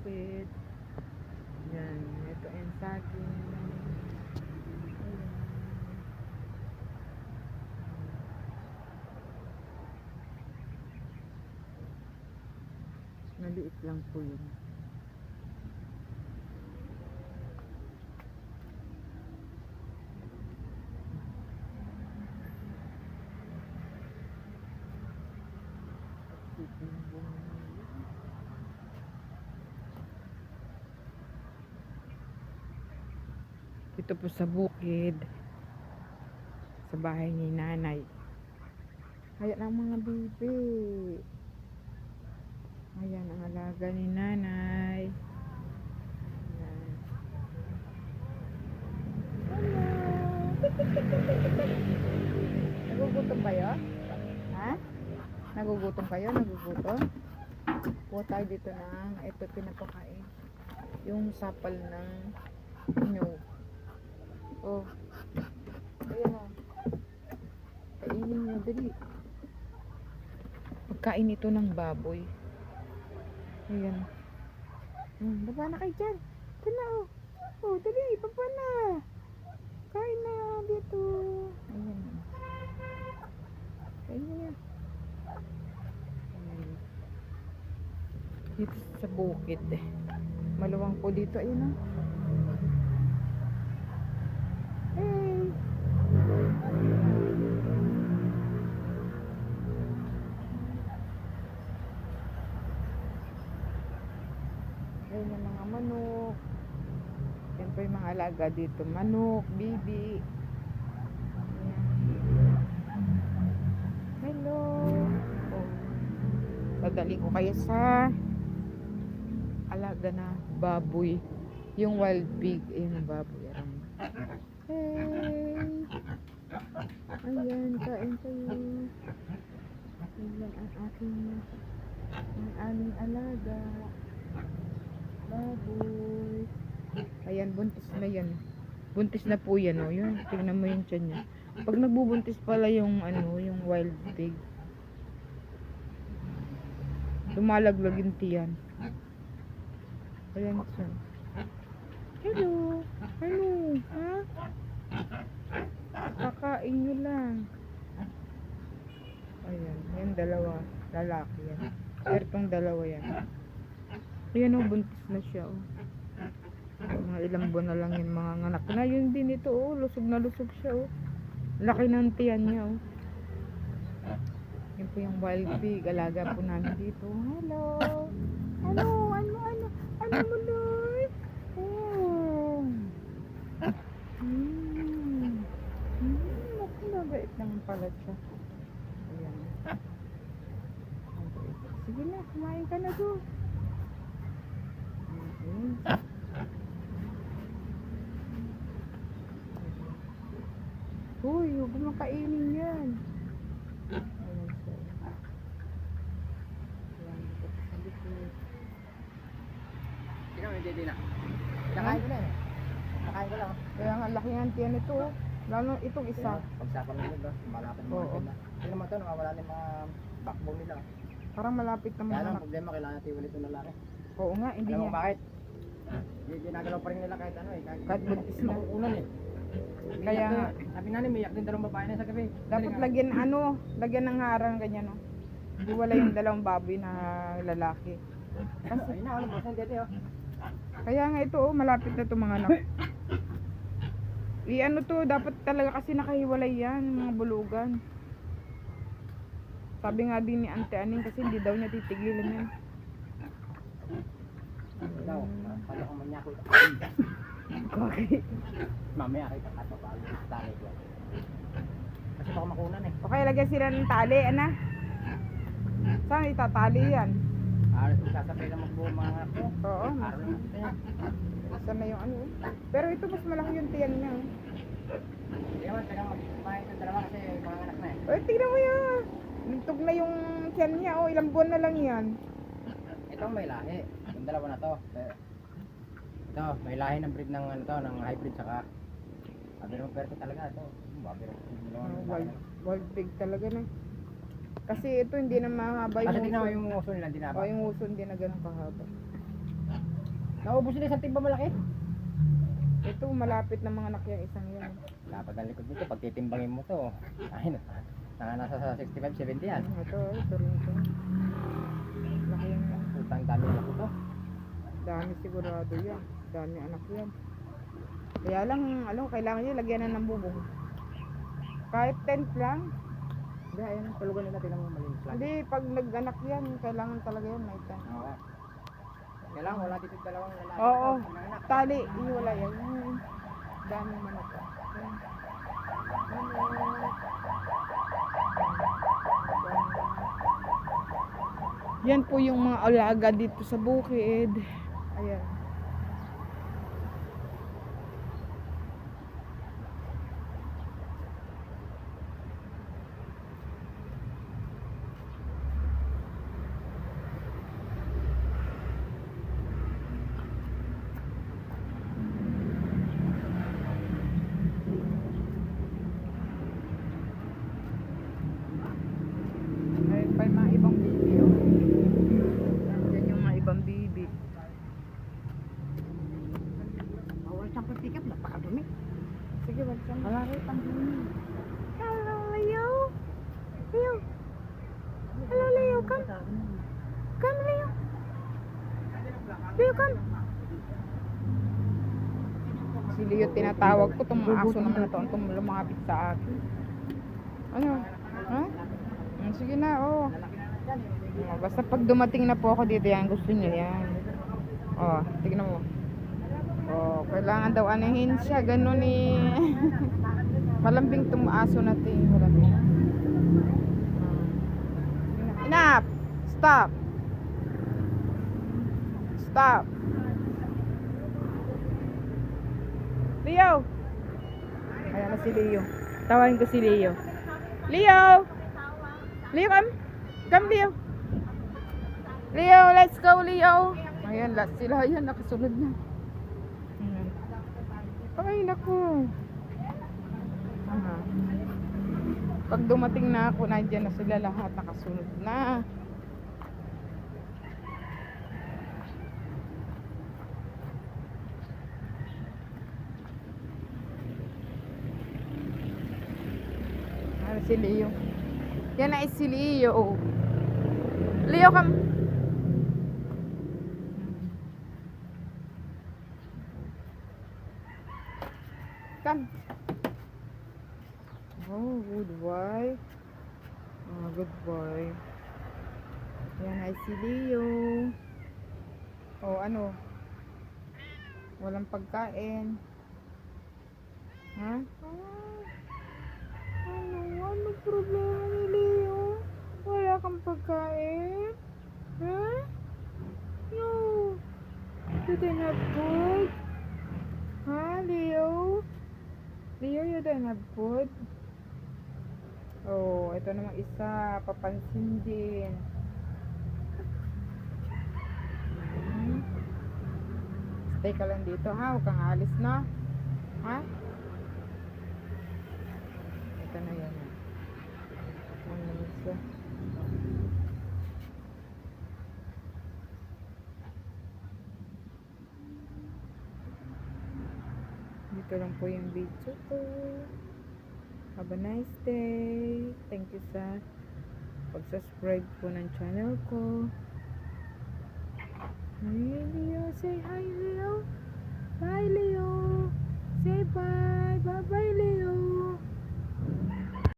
bukid. Yan, ito ang saging. Ayan. Maliit lang po yun. Ito po sa bukid, sa bahay ni nanay. Ayan ang mga bibi. Ayan ang alaga ni nanay. Ayan. Hello. Nagugutom kayo? Ha? Nagugutom kayo? Nagugutom? Po tayo dito ng ito pinapakain. Yung sapal ng nyug. Oh. Ayan o. Kainin nyo dali. Pagkain ito ng baboy. Ayan. Baba na kayo dyan. Ito na o. Oh, dali. Baba na. Kain na dito. Ayan. Kain na. Dito sa bukid. Maluwang po dito. Ayan o. Hey. Ayan yung mga manok. Yan po yung mga alaga dito. Manok, bibi. Ayan. Hello. Oh. Dadali ko kayo sa alaga na baboy. Yung wild pig. Ayan ang baboy. Hey. Ayan, kain kayo. Ayan ang aming alaga. Baboy. Ayan, buntis na yan. Buntis na po yan, oh. Yun, tingnan mo yung tiyan niya. Pag nagbubuntis pala yung ano, yung wild pig, lumalaglag yung tiyan. Ayan siya. Hello. Ano? Ha? Kakain nyo lang. Ayan, yan dalawa. Lalaki yan. Pero itong dalawa yan. Ayan o, buntis na siya o. Mga ilang buwan na lang yung mga anak na. Yun din ito o, lusog na lusog siya o. Laki ng tiyan niya o. Yan po yung wild pig. Alaga po namin dito. Hello. Ano mo Loy? Oh. Mabait naman pala siya. Ayan. Sige na, kumain ka na doon. Uy, huwag mo kainin yan. Ayan siya. Ayan, dito sa likod. Hindi naman, hindi na. Nakain ko na eh. Nakain ko lang. Kaya nga, laki ng tiyan ito. Lalo itong isa. Pagsapan nila ba? Malapit mo Oo. na. Hindi naman ito, nawawala na yung mga backbone nila. Parang malapit naman Kaya lang, anak. problema, kailangan natin ulit yung lalaki. Oo nga, hindi Alam mo niya. bakit? Ginagalaw pa rin nila kahit ano eh. Kahit buntis na. Nakukunan eh. Kaya nga. Sabi namin, may yak din dalawang babae na sa gabi. Dapat lagyan lagyan ng harang ganyan no. Hindi wala yung dalawang baboy na lalaki. Kasi, ayun na, alam mo, saan dito oh. Kaya nga ito malapit na to mga anak. Ano to, dapat talaga kasi nakahiwalay yan, mga bulugan. Sabi nga din ni Ante Aning kasi hindi daw niya titigilan yan. Daw, pala kung manyako ito. Okay. Mamaya kita katapalo sa tali ko. Kasi baka makunan eh. Okay, lagyan sila ng tali, ana. Saan itatali yan? Sasabay na magbuo mga anak ko. Oo. Araw na ito yan. Saan na yung ano? Pero ito mas malaki yung tiyan niya. Hindi naman, tagang magkumain ng dalawa kasi mga anak na eh. Ay, tignan mo yan. Nagtog na yung tiyan niya. Oh, ilang buwan na lang yan. Ito may lahi. Yung dalawa na to. Ito, may lahi ng breed ng ano to, ng hybrid saka abirong perte talaga ito. Abirong Wild pig talaga na. Kasi ito hindi na mahaba kasi yung tingnan mo uso. yung uso nila, hindi na Oh, yung uso hindi na ganun kahaba. Naubos nila isang timba malaki. Ito, malapit na mga anak yung isang yan. Dapat ang likod nito, pag titimbangin mo to, ay, nasa sa 65-70 yan. Ito rin ito. Laki yan. Putang dami na to. Dami sigurado yan. Dami anak yan. Kaya lang, kailangan nyo lagyan na ng bubong. Kahit tent lang. Hindi, ayun, tulugan nila, tingnan mo malinis lang. Hindi, pag nag-anak yan, kailangan talaga yan may tent. Oo. Kailangan wala dito dalawang lalaki. Oo. Nanganak. Tali, iwala yan. Daming manok. Yan. Yan po yung mga alaga dito sa bukid. Ayan. Ayun pa yung mga ibang bibi. Oh. Yan yung mga ibang bibi. Bawal siyang patikap, napakadumi. Sige, wag ka na. Wala rin pang dumi. Hello, Leo. Leo. Hello, Leo. Come. Come, Leo. Leo, come. Si Leo tinatawag ko. Itong mga aso naman na ito. Itong lumapit sa akin. Ano? Ha? Sige na, oh. Basta pag dumating na po ako dito, yan. Gusto niyo yan. Oh, tignan mo. Oh, kailangan daw anihin siya. Ganun eh. Malambing itong aso natin. Malambing. Enough! Stop! Stop! Leo! Ayan na si Leo. Tawagin ko si Leo. Leo! Leo, come! Come, Leo! Leo, let's go, Leo! Ayan, lahat sila. Ayan, nakasunod na. Ayan. Ay, naku. Aha. Pag dumating na ako, nandiyan na sila lahat. Nakasunod na. Ano si Leo? Yan na si Leo. Leo, come. Come. Oh, good boy. Oh, good boy. Yan ay si Leo. Oh, ano? Walang pagkain. Ha? Ano problema ni Leo? Wala kang pagkain? Ha? No. You didn't have food? Ha, Leo? Leo, you didn't have food? Oh, ito namang isa. Papansin din. Stay ka lang dito, ha? Huwag kang alis na. Ha? Ito na yan. Ano isa? Dito lang po yung video ko. Have a nice day. Thank you sa pag-subscribe po ng channel ko. Hey, Leo, say hi.